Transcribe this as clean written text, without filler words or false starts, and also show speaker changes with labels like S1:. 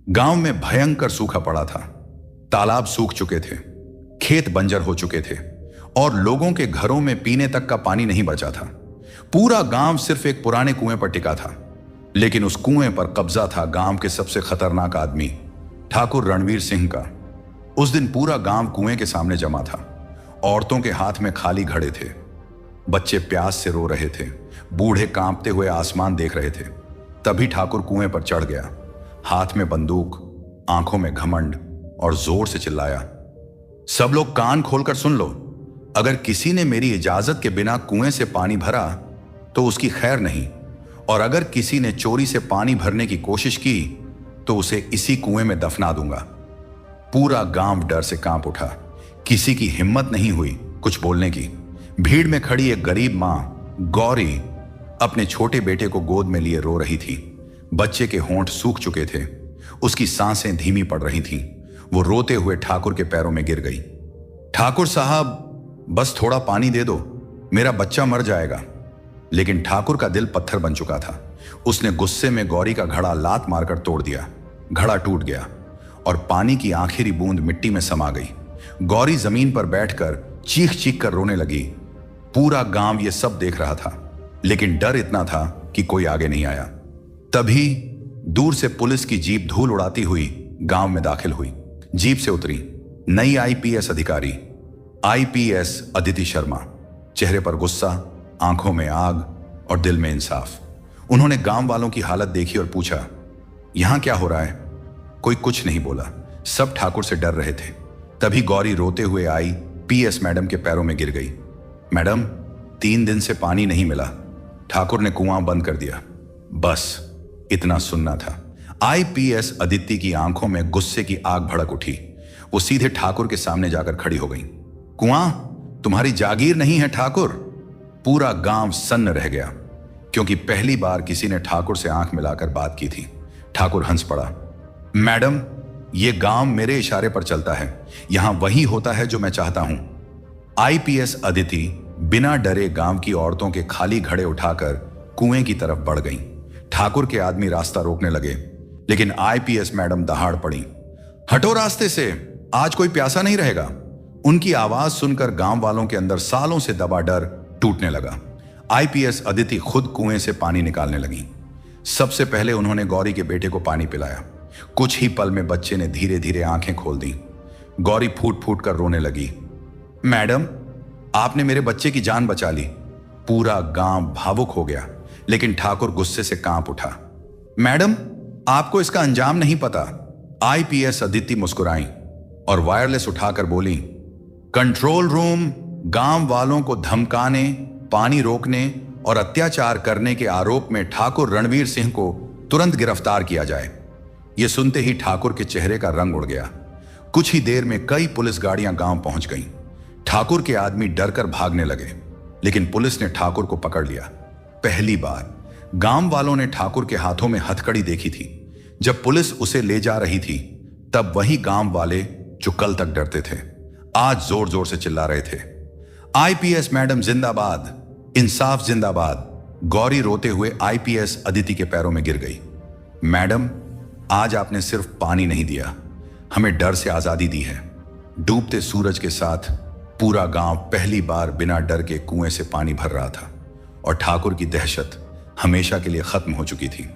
S1: गांव में भयंकर सूखा पड़ा था। तालाब सूख चुके थे, खेत बंजर हो चुके थे और लोगों के घरों में पीने तक का पानी नहीं बचा था। पूरा गांव सिर्फ एक पुराने कुएं पर टिका था, लेकिन उस कुएं पर कब्जा था गांव के सबसे खतरनाक आदमी ठाकुर रणवीर सिंह का। उस दिन पूरा गांव कुएं के सामने जमा था। औरतों के हाथ में खाली घड़े थे, बच्चे प्यास से रो रहे थे, बूढ़े कांपते हुए आसमान देख रहे थे। तभी ठाकुर कुएं पर चढ़ गया, हाथ में बंदूक, आंखों में घमंड, और जोर से चिल्लाया, सब लोग कान खोलकर सुन लो, अगर किसी ने मेरी इजाजत के बिना कुएं से पानी भरा तो उसकी खैर नहीं, और अगर किसी ने चोरी से पानी भरने की कोशिश की तो उसे इसी कुएं में दफना दूंगा। पूरा गांव डर से कांप उठा। किसी की हिम्मत नहीं हुई कुछ बोलने की। भीड़ में खड़ी एक गरीब मां गौरी अपने छोटे बेटे को गोद में लिए रो रही थी। बच्चे के होंठ सूख चुके थे, उसकी सांसें धीमी पड़ रही थीं। वो रोते हुए ठाकुर के पैरों में गिर गई। ठाकुर साहब, बस थोड़ा पानी दे दो, मेरा बच्चा मर जाएगा। लेकिन ठाकुर का दिल पत्थर बन चुका था। उसने गुस्से में गौरी का घड़ा लात मारकर तोड़ दिया। घड़ा टूट गया और पानी की आखिरी बूंद मिट्टी में समा गई। गौरी जमीन पर बैठकर चीख चीख कर रोने लगी। पूरा गांव ये सब देख रहा था, लेकिन डर इतना था कि कोई आगे नहीं आया। तभी दूर से पुलिस की जीप धूल उड़ाती हुई गांव में दाखिल हुई। जीप से उतरी नई आईपीएस अधिकारी आईपीएस अदिति शर्मा। चेहरे पर गुस्सा, आंखों में आग और दिल में इंसाफ। उन्होंने गांव वालों की हालत देखी और पूछा, यहां क्या हो रहा है? कोई कुछ नहीं बोला, सब ठाकुर से डर रहे थे। तभी गौरी रोते हुए आई पीएस मैडम के पैरों में गिर गई। मैडम, 3 दिन से पानी नहीं मिला, ठाकुर ने कुआं बंद कर दिया। बस इतना सुनना था। आईपीएस अदिति की आंखों में गुस्से की आग भड़क उठी। वो सीधे ठाकुर के सामने जाकर खड़ी हो गई। कुआं तुम्हारी जागीर नहीं है ठाकुर। पूरा गांव सन्न रह गया, क्योंकि पहली बार किसी ने ठाकुर से आंख मिलाकर बात की थी। ठाकुर हंस पड़ा। मैडम, ये गांव मेरे इशारे पर चलता है, यहां वही होता है जो मैं चाहता हूं। आईपीएस अदिति बिना डरे गांव की औरतों के खाली घड़े उठाकर कुएं की तरफ बढ़ गईं। ठाकुर के आदमी रास्ता रोकने लगे, लेकिन आईपीएस मैडम दहाड़ पड़ी। हटो रास्ते से, आज कोई प्यासा नहीं रहेगा। उनकी आवाज सुनकर गांव वालों के अंदर सालों से दबा डर टूटने लगा। आईपीएस अदिति खुद कुएं से पानी निकालने लगी। सबसे पहले उन्होंने गौरी के बेटे को पानी पिलाया। कुछ ही पल में बच्चे ने धीरे धीरे आंखें खोल दी। गौरी फूट फूट कर रोने लगी। मैडम, आपने मेरे बच्चे की जान बचा ली। पूरा गांव भावुक हो गया, लेकिन ठाकुर गुस्से से कांप उठा। मैडम, आपको इसका अंजाम नहीं पता। आईपीएस अदिति मुस्कुराई और वायरलेस उठाकर बोली, कंट्रोल रूम, गांव वालों को धमकाने, पानी रोकने और अत्याचार करने के आरोप में ठाकुर रणवीर सिंह को तुरंत गिरफ्तार किया जाए। यह सुनते ही ठाकुर के चेहरे का रंग उड़ गया। कुछ ही देर में कई पुलिस गाड़ियां गांव पहुंच गईं। ठाकुर के आदमी डरकर भागने लगे, लेकिन पुलिस ने ठाकुर को पकड़ लिया। पहली बार गांव वालों ने ठाकुर के हाथों में हथकड़ी देखी थी। जब पुलिस उसे ले जा रही थी, तब वही गांव वाले जो कल तक डरते थे, आज जोर जोर से चिल्ला रहे थे, आईपीएस मैडम जिंदाबाद, इंसाफ जिंदाबाद। गौरी रोते हुए आईपीएस अदिति के पैरों में गिर गई। मैडम, आज आपने सिर्फ पानी नहीं दिया, हमें डर से आजादी दी है। डूबते सूरज के साथ पूरा गांव पहली बार बिना डर के कुएं से पानी भर रहा था और ठाकुर की दहशत हमेशा के लिए खत्म हो चुकी थी।